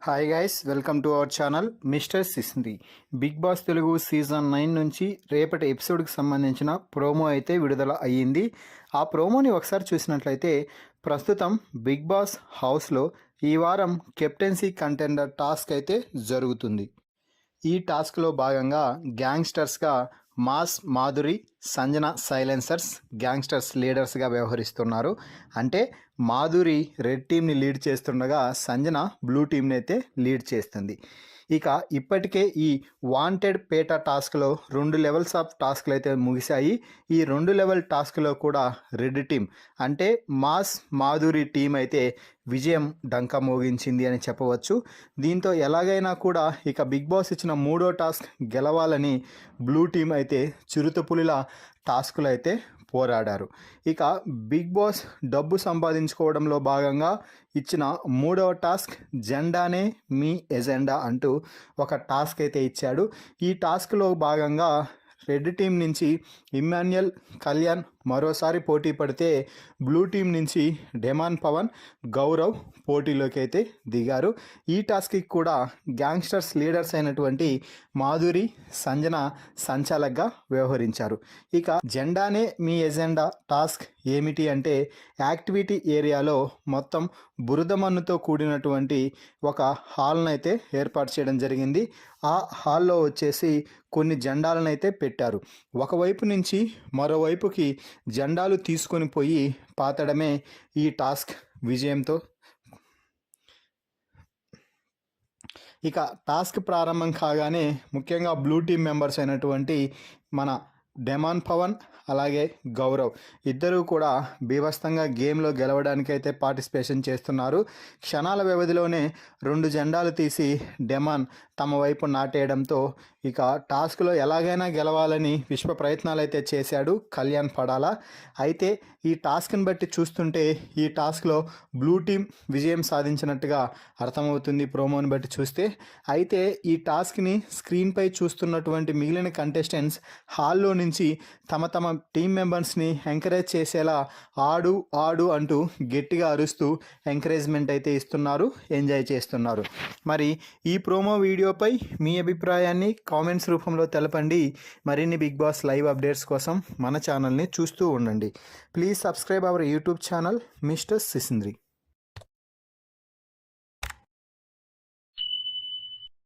Hi guys, welcome to our channel mister Sisindri. Bigg Boss Telugu season 9 నుంచి రేపటి ఎపిసోడ్కి సంబంధించిన promo అయితే విడుదల అయ్యింది. ఆ ప్రోమోని ఒకసారి చూసినట్లయితే ప్రస్తుతం బిగ్ బాస్ హౌస్లో ఈ వారం కెప్టెన్సీ కంటెండర్ టాస్క్ అయితే జరుగుతుంది. ఈ టాస్క్లో భాగంగా గ్యాంగ్స్టర్స్గా మాధురి, సంజన సైలెన్సర్స్ గ్యాంగ్స్టర్స్ లీడర్స్గా వ్యవహరిస్తున్నారు. అంటే మాధురి రెడ్ టీమ్ని లీడ్ చేస్తుండగా సంజన బ్లూ టీమ్ని అయితే లీడ్ చేస్తుంది. ఇక ఇప్పటికే ఈ వాంటెడ్ పేట టాస్క్లో 2 లెవెల్స్ ఆఫ్ టాస్క్లు అయితే ముగిశాయి. ఈ 2 లెవెల్ టాస్క్లో కూడా రెడ్ టీం అంటే మాధురి టీం అయితే విజయం డంకా మోగించింది అని చెప్పవచ్చు. దీంతో ఎలాగైనా కూడా ఇక బిగ్ బాస్ ఇచ్చిన 3వ టాస్క్ గెలవాలని బ్లూ టీం అయితే చిరుతపులిలా టాస్కులు అయితే పోరాడారు. ఇక బిగ్ బాస్ డబ్బు సంపాదించుకోవడంలో భాగంగా ఇచ్చిన 3వ టాస్క్ జెండానే మీ ఎజెండా అంటూ ఒక టాస్క్ అయితే ఇచ్చాడు. ఈ టాస్క్లో భాగంగా రెడ్ టీం నుంచి ఇమ్మాన్యుయల్, కళ్యాణ్ మరోసారి పోటీ పడితే బ్లూ టీం నుంచి డెమాన్ పవన్, గౌరవ్ పోటీలోకి అయితే దిగారు. ఈ టాస్క్కి కూడా గ్యాంగ్స్టర్స్ లీడర్స్ అయినటువంటి మాధురి, సంజన సంచాలక్గా వ్యవహరించారు. ఇక జెండానే మీ ఎజెండా టాస్క్ ఏమిటి అంటే యాక్టివిటీ ఏరియాలో మొత్తం బురద మన్నుతో కూడినటువంటి ఒక హాల్ను అయితే ఏర్పాటు చేయడం జరిగింది. ఆ హాల్లో వచ్చేసి కొన్ని జెండాలను అయితే పెట్టారు. ఒకవైపు నుంచి మరోవైపుకి జెండాలు తీసుకొని పోయి పాతడమే ఈ టాస్క్ విజయంతో. ఇక టాస్క్ ప్రారంభం కాగానే ముఖ్యంగా బ్లూ టీం మెంబర్స్ అయినటువంటి మన డెమాన్ పవన్ అలాగే గౌరవ్ ఇద్దరూ కూడా బీభత్సంగా గేమ్లో గెలవడానికైతే పార్టిసిపేషన్ చేస్తున్నారు. క్షణాల వ్యవధిలోనే 2 జెండాలు తీసి డెమాన్ తమ వైపు నాటేయడంతో ఇక టాస్క్లో ఎలాగైనా గెలవాలని విశ్వ ప్రయత్నాలు అయితే చేశాడు కళ్యాణ్ పడాలా. అయితే ఈ టాస్క్ని బట్టి చూస్తుంటే ఈ టాస్క్లో బ్లూ టీం విజయం సాధించినట్టుగా అర్థమవుతుంది ప్రోమోని బట్టి చూస్తే. అయితే ఈ టాస్క్ని స్క్రీన్పై చూస్తున్నటువంటి మిగిలిన కంటెస్టెంట్స్ హాల్లో నుంచి తమ టీం మెంబర్స్ని ఎంకరేజ్ చేసేలా ఆడు ఆడు అంటూ గట్టిగా అరుస్తూ ఎంకరేజ్మెంట్ అయితే ఇస్తున్నారు, ఎంజాయ్ చేస్తున్నారు. మరి ఈ ప్రోమో వీడియోపై మీ అభిప్రాయాన్ని కామెంట్స్ రూపంలో తెలపండి. మరిన్ని బిగ్ బాస్ లైవ్ అప్డేట్స్ కోసం మన ఛానల్ని చూస్తూ ఉండండి. Please subscribe our YouTube channel mister సిసింద్రి.